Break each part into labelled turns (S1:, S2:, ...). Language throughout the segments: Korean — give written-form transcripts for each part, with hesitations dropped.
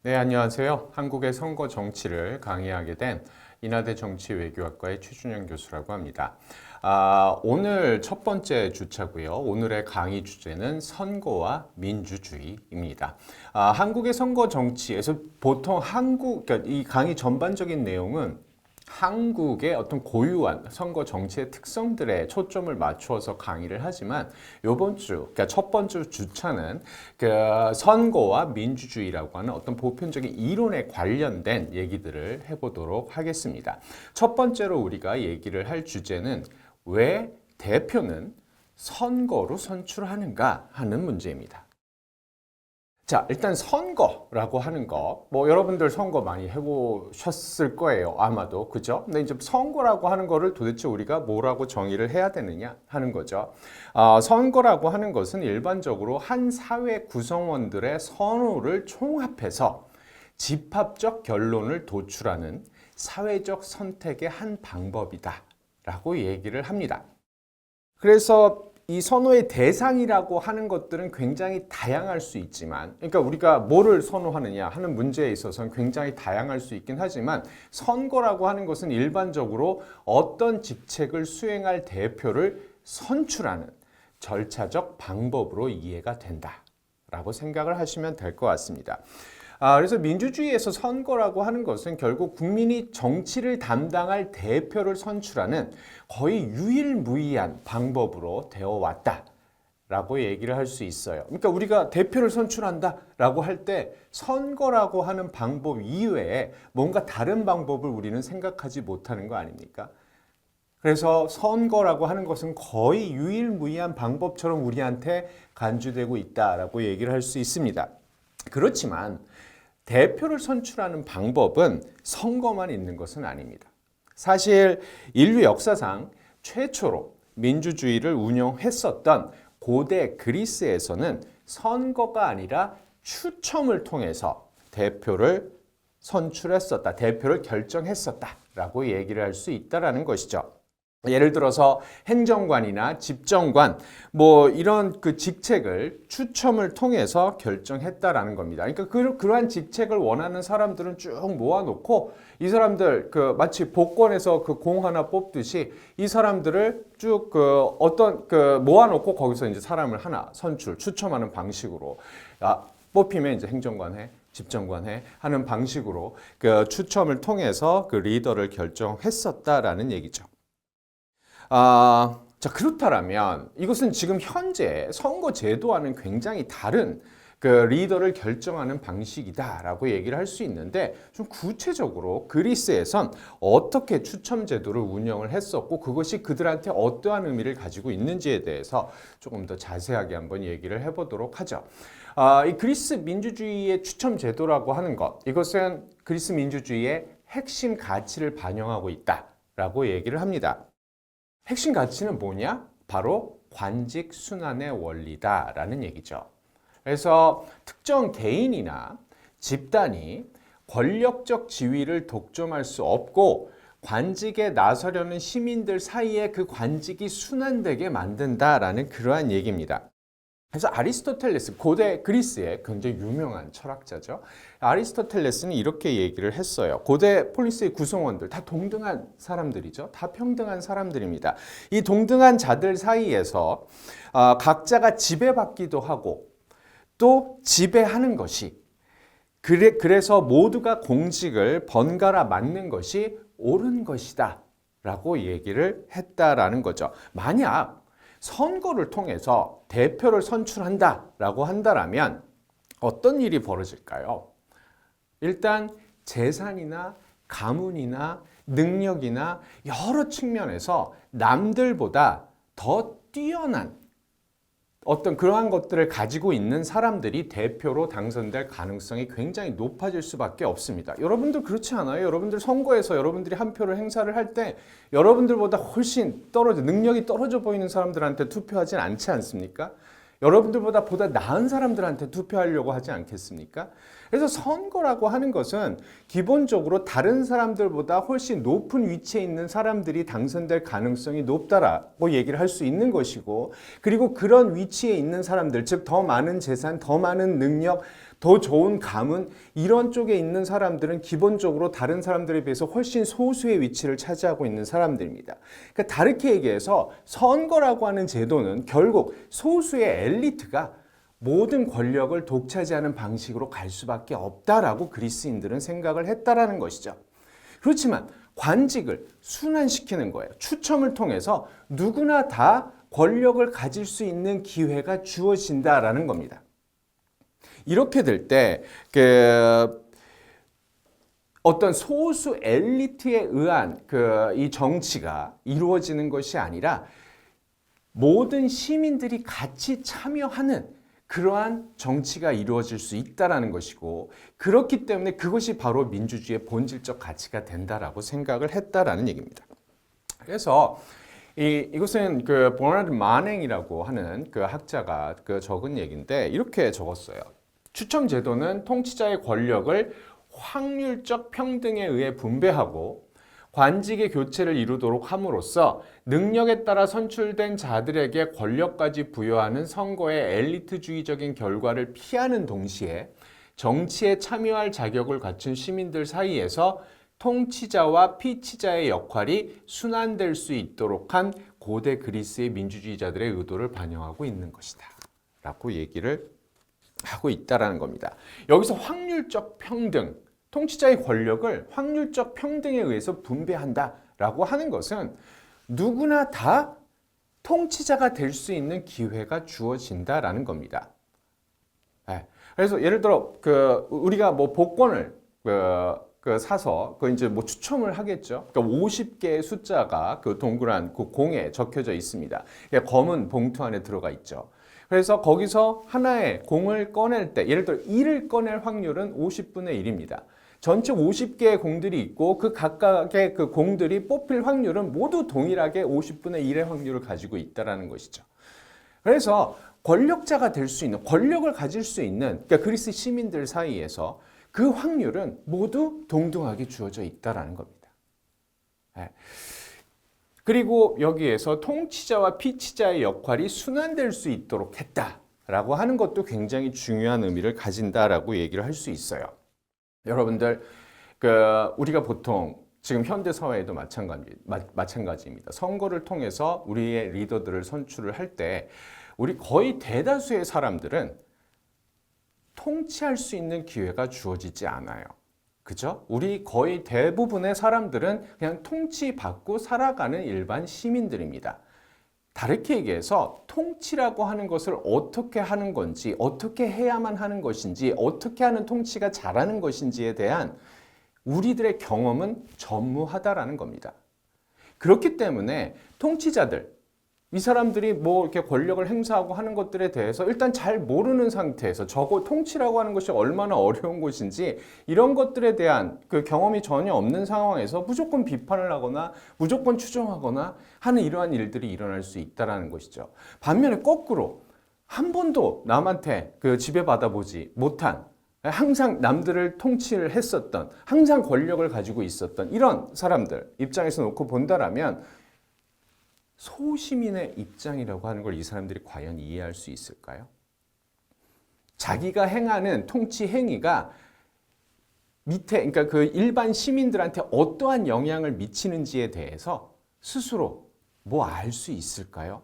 S1: 네, 안녕하세요. 한국의 선거 정치를 강의하게 된 인하대 정치외교학과의 최준영 교수라고 합니다. 오늘 첫 번째 주차고요. 오늘의 강의 주제는 선거와 민주주의입니다. 한국의 선거 정치에서 보통 그러니까 이 강의 전반적인 내용은 한국의 어떤 고유한 선거 정치의 특성들에 초점을 맞추어서 강의를 하지만 이번 주, 그러니까 첫 번째 주차는 그 선거와 민주주의라고 하는 어떤 보편적인 이론에 관련된 얘기들을 해보도록 하겠습니다. 첫 번째로 우리가 얘기를 할 주제는 왜 대표는 선거로 선출하는가 하는 문제입니다. 자, 일단 선거라고 하는 거, 여러분들 선거 많이 해보셨을 거예요. 아마도. 그죠? 근데 이제 선거라고 하는 거를 도대체 우리가 뭐라고 정의를 해야 되느냐 하는 거죠. 선거라고 하는 것은 일반적으로 한 사회 구성원들의 선호를 총합해서 집합적 결론을 도출하는 사회적 선택의 한 방법이다 라고 얘기를 합니다. 그래서 이 선호의 대상이라고 하는 것들은 굉장히 다양할 수 있지만, 그러니까 우리가 뭐를 선호하느냐 하는 문제에 있어서는 굉장히 다양할 수 있긴 하지만, 선거라고 하는 것은 일반적으로 어떤 직책을 수행할 대표를 선출하는 절차적 방법으로 이해가 된다라고 생각을 하시면 될 것 같습니다. 그래서 민주주의에서 선거라고 하는 것은 결국 국민이 정치를 담당할 대표를 선출하는 거의 유일무이한 방법으로 되어 왔다라고 얘기를 할 수 있어요. 그러니까 우리가 대표를 선출한다라고 할 때 선거라고 하는 방법 이외에 뭔가 다른 방법을 우리는 생각하지 못하는 거 아닙니까? 그래서 선거라고 하는 것은 거의 유일무이한 방법처럼 우리한테 간주되고 있다라고 얘기를 할 수 있습니다. 그렇지만 대표를 선출하는 방법은 선거만 있는 것은 아닙니다. 사실 인류 역사상 최초로 민주주의를 운영했었던 고대 그리스에서는 선거가 아니라 추첨을 통해서 대표를 선출했었다, 대표를 결정했었다라고 얘기를 할 수 있다라는 것이죠. 예를 들어서 행정관이나 집정관 이런 그 직책을 추첨을 통해서 결정했다라는 겁니다. 그러니까 그러한 직책을 원하는 사람들은 쭉 모아놓고 이 사람들 마치 복권에서 그 공 하나 뽑듯이 이 사람들을 쭉 모아놓고 거기서 이제 사람을 하나 추첨하는 방식으로 뽑히면 이제 행정관 해. 집정관회 하는 방식으로 그 추첨을 통해서 그 리더를 결정했었다라는 얘기죠. 자, 그렇다면 이것은 지금 현재 선거 제도와는 굉장히 다른 그 리더를 결정하는 방식이다라고 얘기를 할 수 있는데, 좀 구체적으로 그리스에선 어떻게 추첨 제도를 운영을 했었고 그것이 그들한테 어떠한 의미를 가지고 있는지에 대해서 조금 더 자세하게 한번 얘기를 해보도록 하죠. 이 그리스 민주주의의 추첨 제도라고 하는 것, 이것은 그리스 민주주의의 핵심 가치를 반영하고 있다라고 얘기를 합니다. 핵심 가치는 뭐냐? 바로 관직 순환의 원리다라는 얘기죠. 그래서 특정 개인이나 집단이 권력적 지위를 독점할 수 없고 관직에 나서려는 시민들 사이에 그 관직이 순환되게 만든다라는 그러한 얘기입니다. 그래서 아리스토텔레스, 고대 그리스의 굉장히 유명한 철학자죠. 아리스토텔레스는 이렇게 얘기를 했어요. 고대 폴리스의 구성원들 다 동등한 사람들이죠. 다 평등한 사람들입니다. 이 동등한 자들 사이에서 각자가 지배받기도 하고 또 지배하는 것이, 그래서 모두가 공직을 번갈아 맡는 것이 옳은 것이다 라고 얘기를 했다라는 거죠. 만약 선거를 통해서 대표를 선출한다라고 한다면 어떤 일이 벌어질까요? 일단 재산이나 가문이나 능력이나 여러 측면에서 남들보다 더 뛰어난 어떤 그러한 것들을 가지고 있는 사람들이 대표로 당선될 가능성이 굉장히 높아질 수밖에 없습니다. 여러분들 그렇지 않아요? 여러분들 선거에서 여러분들이 한 표를 행사를 할 때 여러분들보다 훨씬 능력이 떨어져 보이는 사람들한테 투표하진 않지 않습니까? 여러분들보다 나은 사람들한테 투표하려고 하지 않겠습니까? 그래서 선거라고 하는 것은 기본적으로 다른 사람들보다 훨씬 높은 위치에 있는 사람들이 당선될 가능성이 높다라고 얘기를 할 수 있는 것이고, 그리고 그런 위치에 있는 사람들, 즉 더 많은 재산, 더 많은 능력, 더 좋은 감은 이런 쪽에 있는 사람들은 기본적으로 다른 사람들에 비해서 훨씬 소수의 위치를 차지하고 있는 사람들입니다. 그러니까 다르게 얘기해서 선거라고 하는 제도는 결국 소수의 엘리트가 모든 권력을 독차지하는 방식으로 갈 수밖에 없다라고 그리스인들은 생각을 했다라는 것이죠. 그렇지만 관직을 순환시키는 거예요. 추첨을 통해서 누구나 다 권력을 가질 수 있는 기회가 주어진다라는 겁니다. 이렇게 될 때 어떤 소수 엘리트에 의한 이 정치가 이루어지는 것이 아니라 모든 시민들이 같이 참여하는 그러한 정치가 이루어질 수 있다라는 것이고, 그렇기 때문에 그것이 바로 민주주의의 본질적 가치가 된다라고 생각을 했다라는 얘기입니다. 그래서 이것은 버나드 마냉이라고 하는 그 학자가 적은 얘기인데 이렇게 적었어요. 추첨 제도는 통치자의 권력을 확률적 평등에 의해 분배하고 관직의 교체를 이루도록 함으로써 능력에 따라 선출된 자들에게 권력까지 부여하는 선거의 엘리트주의적인 결과를 피하는 동시에 정치에 참여할 자격을 갖춘 시민들 사이에서 통치자와 피치자의 역할이 순환될 수 있도록 한 고대 그리스의 민주주의자들의 의도를 반영하고 있는 것이다 라고 얘기를 하고 있다라는 겁니다. 여기서 확률적 평등, 통치자의 권력을 확률적 평등에 의해서 분배한다라고 하는 것은 누구나 다 통치자가 될 수 있는 기회가 주어진다라는 겁니다. 그래서 예를 들어 우리가 뭐 복권을 사서 이제 뭐 추첨을 하겠죠. 그러니까 50개의 숫자가 그 동그란 그 공에 적혀져 있습니다. 검은 봉투 안에 들어가 있죠. 그래서 거기서 하나의 공을 꺼낼 때, 예를 들어 1을 꺼낼 확률은 50분의 1입니다. 전체 50개의 공들이 있고 그 각각의 그 공들이 뽑힐 확률은 모두 동일하게 50분의 1의 확률을 가지고 있다는 것이죠. 그래서 권력자가 될 수 있는, 권력을 가질 수 있는, 그러니까 그리스 시민들 사이에서 그 확률은 모두 동등하게 주어져 있다는 겁니다. 그리고 여기에서 통치자와 피치자의 역할이 순환될 수 있도록 했다라고 하는 것도 굉장히 중요한 의미를 가진다라고 얘기를 할 수 있어요. 여러분들, 우리가 보통 지금 현대 사회에도 마찬가지입니다. 선거를 통해서 우리의 리더들을 선출을 할 때 우리 거의 대다수의 사람들은 통치할 수 있는 기회가 주어지지 않아요. 그죠? 우리 거의 대부분의 사람들은 그냥 통치받고 살아가는 일반 시민들입니다. 다르게 얘기해서 통치라고 하는 것을 어떻게 하는 건지, 어떻게 해야만 하는 것인지, 어떻게 하는 통치가 잘하는 것인지에 대한 우리들의 경험은 전무하다라는 겁니다. 그렇기 때문에 통치자들, 이 사람들이 뭐 이렇게 권력을 행사하고 하는 것들에 대해서 일단 잘 모르는 상태에서 저거 통치라고 하는 것이 얼마나 어려운 것인지 이런 것들에 대한 그 경험이 전혀 없는 상황에서 무조건 비판을 하거나 무조건 추종하거나 하는 이러한 일들이 일어날 수 있다는 것이죠. 반면에 거꾸로 한 번도 남한테 지배받아 보지 못한, 항상 남들을 통치를 했었던, 항상 권력을 가지고 있었던 이런 사람들 입장에서 놓고 본다라면 소시민의 입장이라고 하는 걸 이 사람들이 과연 이해할 수 있을까요? 자기가 행하는 통치 행위가 밑에, 그러니까 그 일반 시민들한테 어떠한 영향을 미치는지에 대해서 스스로 뭐 알 수 있을까요?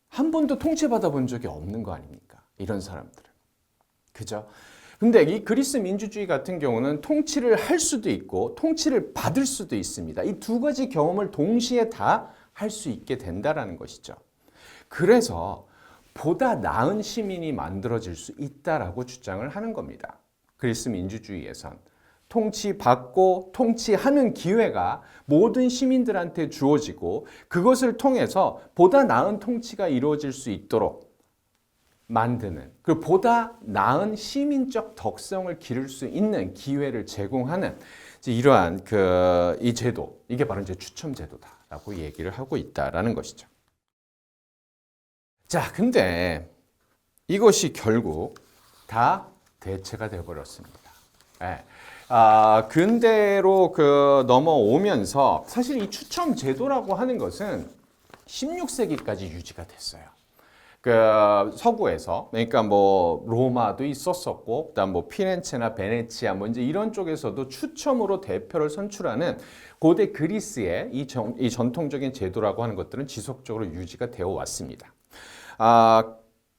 S1: 한 번도 통치받아 본 적이 없는 거 아닙니까? 이런 사람들은. 그죠? 근데 이 그리스 민주주의 같은 경우는 통치를 할 수도 있고 통치를 받을 수도 있습니다. 이 두 가지 경험을 동시에 다 할 수 있게 된다라는 것이죠. 그래서 보다 나은 시민이 만들어질 수 있다라고 주장을 하는 겁니다. 그리스 민주주의에선 통치받고 통치하는 기회가 모든 시민들한테 주어지고 그것을 통해서 보다 나은 통치가 이루어질 수 있도록 만드는, 그 보다 나은 시민적 덕성을 기를 수 있는 기회를 제공하는 이러한 이 제도, 이게 바로 이제 추첨 제도다라고 얘기를 하고 있다라는 것이죠. 자, 근데 이것이 결국 다 대체가 되어버렸습니다. 근대로 넘어오면서 사실 이 추첨 제도라고 하는 것은 16세기까지 유지가 됐어요. 그 서구에서 그러니까 뭐 로마도 있었었고 그다음 뭐 피렌체나 베네치아 뭐 이제 이런 쪽에서도 추첨으로 대표를 선출하는 고대 그리스의 이 전통적인 제도라고 하는 것들은 지속적으로 유지가 되어 왔습니다.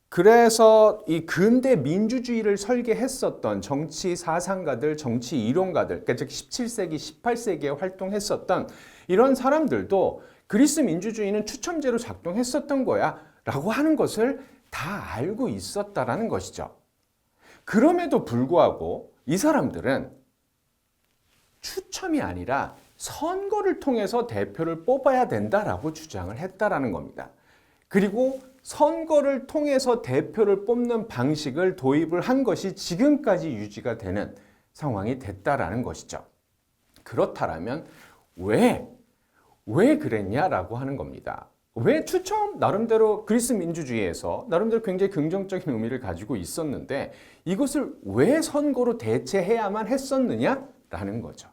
S1: 그래서 이 근대 민주주의를 설계했었던 정치 사상가들, 정치 이론가들, 그러니까 즉 17세기, 18세기에 활동했었던 이런 사람들도 그리스 민주주의는 추첨제로 작동했었던 거야 라고 하는 것을 다 알고 있었다라는 것이죠. 그럼에도 불구하고 이 사람들은 추첨이 아니라 선거를 통해서 대표를 뽑아야 된다라고 주장을 했다라는 겁니다. 그리고 선거를 통해서 대표를 뽑는 방식을 도입을 한 것이 지금까지 유지가 되는 상황이 됐다라는 것이죠. 그렇다면 왜 그랬냐라고 하는 겁니다. 왜 추첨 나름대로 그리스 민주주의에서 나름대로 굉장히 긍정적인 의미를 가지고 있었는데 이것을 왜 선거로 대체해야만 했었느냐라는 거죠.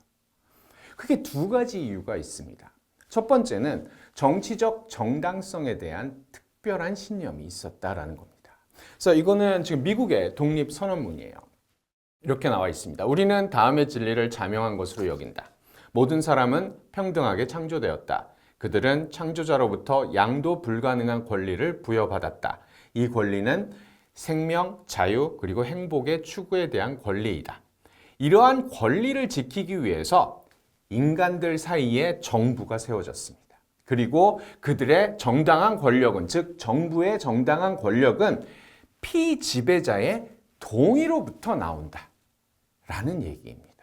S1: 크게 두 가지 이유가 있습니다. 첫 번째는 정치적 정당성에 대한 특별한 신념이 있었다라는 겁니다. 그래서 이거는 지금 미국의 독립선언문이에요. 이렇게 나와 있습니다. 우리는 다음의 진리를 자명한 것으로 여긴다. 모든 사람은 평등하게 창조되었다. 그들은 창조자로부터 양도 불가능한 권리를 부여받았다. 이 권리는 생명, 자유, 그리고 행복의 추구에 대한 권리이다. 이러한 권리를 지키기 위해서 인간들 사이에 정부가 세워졌습니다. 그리고 그들의 정당한 권력은, 즉 정부의 정당한 권력은 피지배자의 동의로부터 나온다라는 얘기입니다.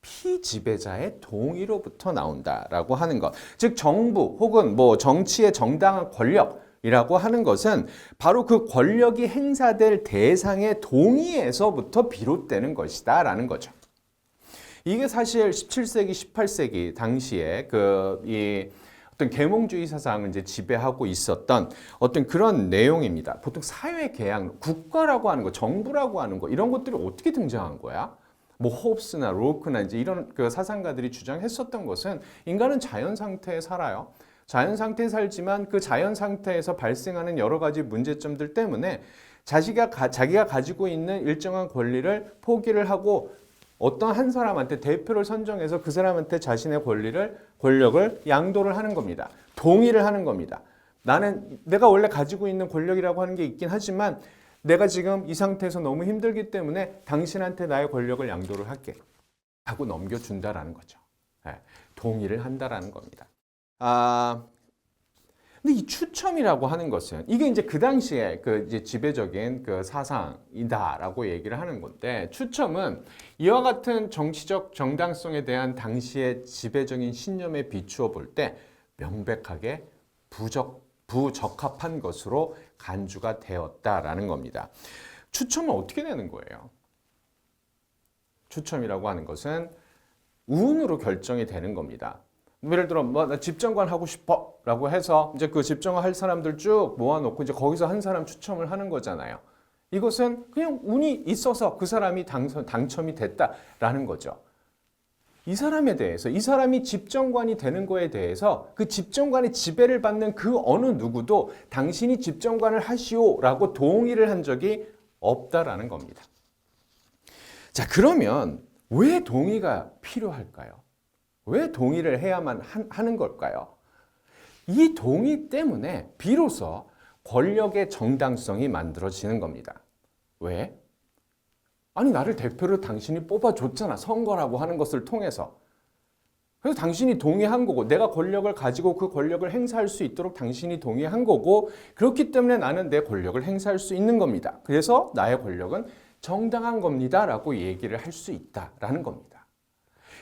S1: 피지배자의 동의로부터 나온다라고 하는 것, 즉 정부 혹은 뭐 정치의 정당한 권력이라고 하는 것은 바로 그 권력이 행사될 대상의 동의에서부터 비롯되는 것이다라는 거죠. 이게 사실 17세기, 18세기 당시에 어떤 계몽주의 사상을 이제 지배하고 있었던 어떤 그런 내용입니다. 보통 사회 계약, 국가라고 하는 거, 정부라고 하는 거 이런 것들이 어떻게 등장한 거야? 뭐 호흡스나 로크나 이제 이런 그 사상가들이 주장했었던 것은 인간은 자연 상태에 살아요. 자연 상태에 살지만 그 자연 상태에서 발생하는 여러 가지 문제점들 때문에 자기가 가지고 있는 일정한 권리를 포기를 하고 어떤 한 사람한테 대표를 선정해서 그 사람한테 자신의 권력을 양도를 하는 겁니다. 동의를 하는 겁니다. 내가 원래 가지고 있는 권력이라고 하는 게 있긴 하지만 내가 지금 이 상태에서 너무 힘들기 때문에 당신한테 나의 권력을 양도를 할게 하고 넘겨준다라는 거죠. 동의를 한다라는 겁니다. 근데 이 추첨이라고 하는 것은 이게 이제 그 당시에 이제 지배적인 그 사상이다라고 얘기를 하는 건데, 추첨은 이와 같은 정치적 정당성에 대한 당시의 지배적인 신념에 비추어 볼 때 명백하게 부적합한 것으로 간주가 되었다라는 겁니다. 추첨은 어떻게 되는 거예요? 추첨이라고 하는 것은 운으로 결정이 되는 겁니다. 예를 들어 나 집정관 하고 싶어라고 해서 이제 그 집정관 할 사람들 쭉 모아놓고 이제 거기서 한 사람 추첨을 하는 거잖아요. 이것은 그냥 운이 있어서 그 사람이 당첨이 됐다라는 거죠. 이 사람에 대해서, 이 사람이 집정관이 되는 거에 대해서 그 집정관의 지배를 받는 그 어느 누구도 당신이 집정관을 하시오라고 동의를 한 적이 없다라는 겁니다. 자, 그러면 왜 동의가 필요할까요? 왜 동의를 해야만 하는 걸까요? 이 동의 때문에 비로소 권력의 정당성이 만들어지는 겁니다. 왜? 아니, 나를 대표로 당신이 뽑아줬잖아. 선거라고 하는 것을 통해서. 그래서 당신이 동의한 거고, 내가 권력을 가지고 그 권력을 행사할 수 있도록 당신이 동의한 거고, 그렇기 때문에 나는 내 권력을 행사할 수 있는 겁니다. 그래서 나의 권력은 정당한 겁니다. 라고 얘기를 할 수 있다라는 겁니다.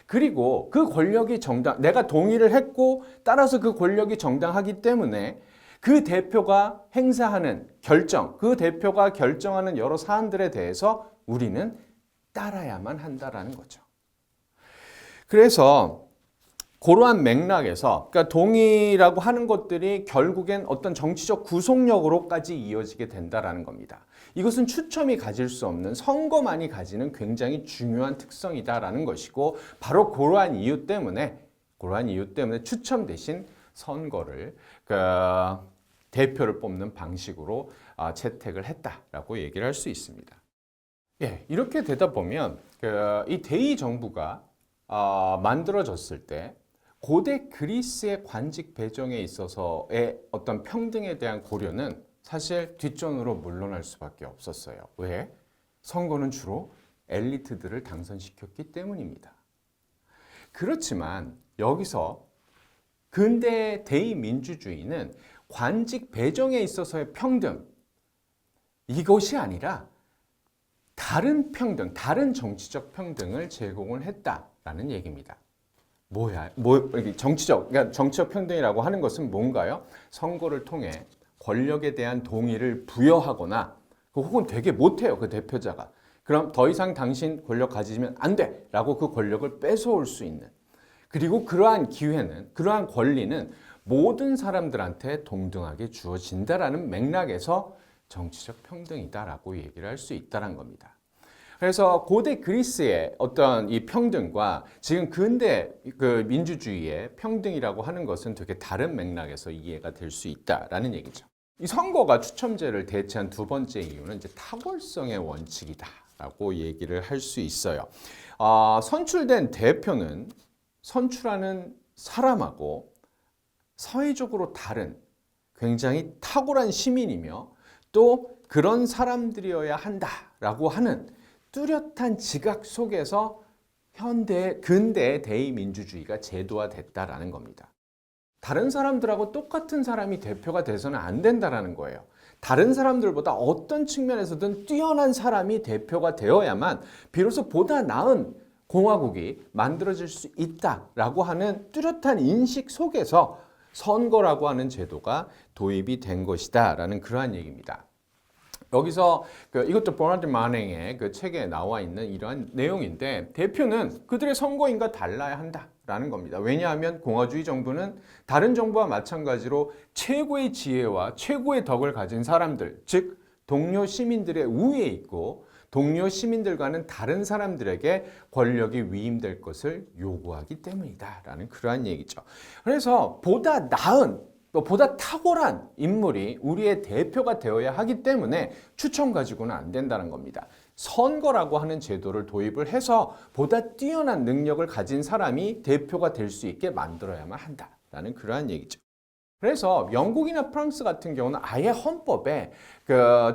S1: 그리고 그 권력이 내가 동의를 했고 따라서 그 권력이 정당하기 때문에 그 대표가 행사하는 결정, 그 대표가 결정하는 여러 사안들에 대해서 우리는 따라야만 한다라는 거죠. 그래서 그러한 맥락에서 그러니까 동의라고 하는 것들이 결국엔 어떤 정치적 구속력으로까지 이어지게 된다라는 겁니다. 이것은 추첨이 가질 수 없는, 선거만이 가지는 굉장히 중요한 특성이다라는 것이고, 바로 그러한 이유 때문에 추첨 대신 선거를 대표를 뽑는 방식으로 채택을 했다라고 얘기를 할 수 있습니다. 예, 이렇게 되다 보면 이 대의 정부가 만들어졌을 때 고대 그리스의 관직 배정에 있어서의 어떤 평등에 대한 고려는 사실 뒷전으로 물러날 수밖에 없었어요. 왜? 선거는 주로 엘리트들을 당선시켰기 때문입니다. 그렇지만 여기서 근대 대의민주주의는 관직 배정에 있어서의 평등, 이것이 아니라 다른 평등, 다른 정치적 평등을 제공을 했다라는 얘기입니다. 그러니까 정치적 평등이라고 하는 것은 뭔가요? 선거를 통해 권력에 대한 동의를 부여하거나 혹은 되게 못해요, 그 대표자가. 그럼 더 이상 당신 권력 가지면 안 돼! 라고 그 권력을 뺏어올 수 있는. 그리고 그러한 기회는, 그러한 권리는 모든 사람들한테 동등하게 주어진다라는 맥락에서 정치적 평등이다라고 얘기를 할 수 있다는 겁니다. 그래서 고대 그리스의 어떤 이 평등과 지금 근대 그 민주주의의 평등이라고 하는 것은 되게 다른 맥락에서 이해가 될 수 있다라는 얘기죠. 이 선거가 추첨제를 대체한 두 번째 이유는 이제 탁월성의 원칙이다라고 얘기를 할 수 있어요. 선출된 대표는 선출하는 사람하고 사회적으로 다른 굉장히 탁월한 시민이며 또 그런 사람들이어야 한다라고 하는 뚜렷한 지각 속에서 근대 대의민주주의가 제도화됐다라는 겁니다. 다른 사람들하고 똑같은 사람이 대표가 돼서는 안 된다라는 거예요. 다른 사람들보다 어떤 측면에서든 뛰어난 사람이 대표가 되어야만 비로소 보다 나은 공화국이 만들어질 수 있다라고 하는 뚜렷한 인식 속에서 선거라고 하는 제도가 도입이 된 것이다라는 그러한 얘기입니다. 여기서 이것도 버나드 마닝의 그 책에 나와 있는 이러한 내용인데 대표는 그들의 선거인과 달라야 한다라는 겁니다. 왜냐하면 공화주의 정부는 다른 정부와 마찬가지로 최고의 지혜와 최고의 덕을 가진 사람들, 즉 동료 시민들의 우위에 있고 동료 시민들과는 다른 사람들에게 권력이 위임될 것을 요구하기 때문이다라는 그러한 얘기죠. 그래서 보다 나은 보다 탁월한 인물이 우리의 대표가 되어야 하기 때문에 추천 가지고는 안 된다는 겁니다. 선거라고 하는 제도를 도입을 해서 보다 뛰어난 능력을 가진 사람이 대표가 될 수 있게 만들어야만 한다라는 그러한 얘기죠. 그래서 영국이나 프랑스 같은 경우는 아예 헌법에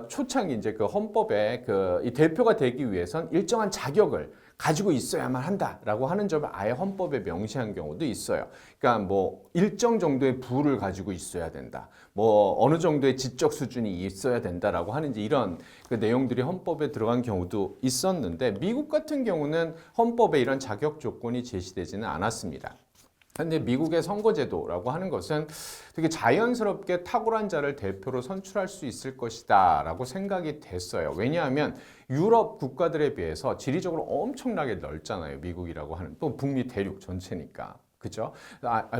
S1: 초창기 이제 그 헌법에 이 대표가 되기 위해선 일정한 자격을 가지고 있어야만 한다라고 하는 점을 아예 헌법에 명시한 경우도 있어요. 그러니까 뭐 일정 정도의 부를 가지고 있어야 된다. 뭐 어느 정도의 지적 수준이 있어야 된다라고 하는 이런 그 내용들이 헌법에 들어간 경우도 있었는데 미국 같은 경우는 헌법에 이런 자격 조건이 제시되지는 않았습니다. 근데 미국의 선거제도라고 하는 것은 되게 자연스럽게 탁월한 자를 대표로 선출할 수 있을 것이다 라고 생각이 됐어요. 왜냐하면 유럽 국가들에 비해서 지리적으로 엄청나게 넓잖아요. 미국이라고 하는 또 북미 대륙 전체니까. 그죠?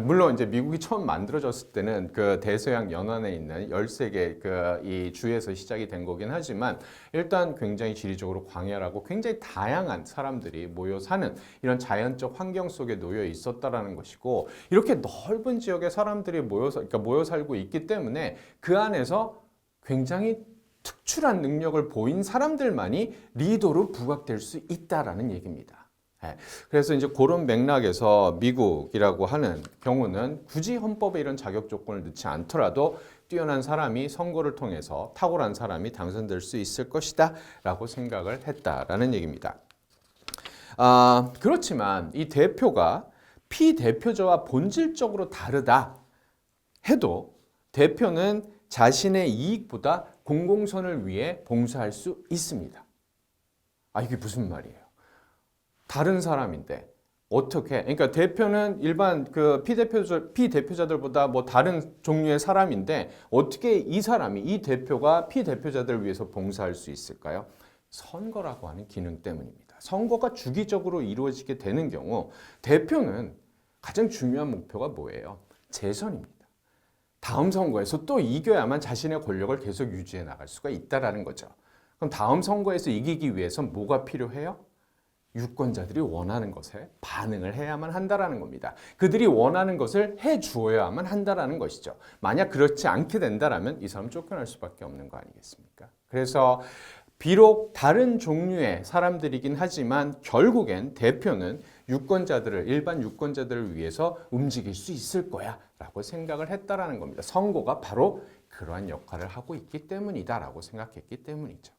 S1: 물론 이제 미국이 처음 만들어졌을 때는 그 대서양 연안에 있는 13개 이 주에서 시작이 된 거긴 하지만 일단 굉장히 지리적으로 광활하고 굉장히 다양한 사람들이 모여 사는 이런 자연적 환경 속에 놓여 있었다라는 것이고 이렇게 넓은 지역의 사람들이 모여 살고 있기 때문에 그 안에서 굉장히 특출한 능력을 보인 사람들만이 리더로 부각될 수 있다라는 얘기입니다. 그래서 이제 그런 맥락에서 미국이라고 하는 경우는 굳이 헌법에 이런 자격 조건을 넣지 않더라도 뛰어난 사람이 선거를 통해서 탁월한 사람이 당선될 수 있을 것이다 라고 생각을 했다라는 얘기입니다. 그렇지만 이 대표가 피대표자와 본질적으로 다르다 해도 대표는 자신의 이익보다 공공선을 위해 봉사할 수 있습니다. 이게 무슨 말이에요? 다른 사람인데 어떻게? 그러니까 대표는 일반 그 피대표자들보다 뭐 다른 종류의 사람인데 어떻게 이 대표가 피대표자들을 위해서 봉사할 수 있을까요? 선거라고 하는 기능 때문입니다. 선거가 주기적으로 이루어지게 되는 경우 대표는 가장 중요한 목표가 뭐예요? 재선입니다. 다음 선거에서 또 이겨야만 자신의 권력을 계속 유지해 나갈 수가 있다는 거죠. 그럼 다음 선거에서 이기기 위해선 뭐가 필요해요? 유권자들이 원하는 것에 반응을 해야만 한다라는 겁니다. 그들이 원하는 것을 해 주어야만 한다라는 것이죠. 만약 그렇지 않게 된다라면 이 사람 쫓겨날 수밖에 없는 거 아니겠습니까? 그래서 비록 다른 종류의 사람들이긴 하지만 결국엔 대표는 유권자들을, 일반 유권자들을 위해서 움직일 수 있을 거야 라고 생각을 했다라는 겁니다. 선거가 바로 그러한 역할을 하고 있기 때문이다 라고 생각했기 때문이죠.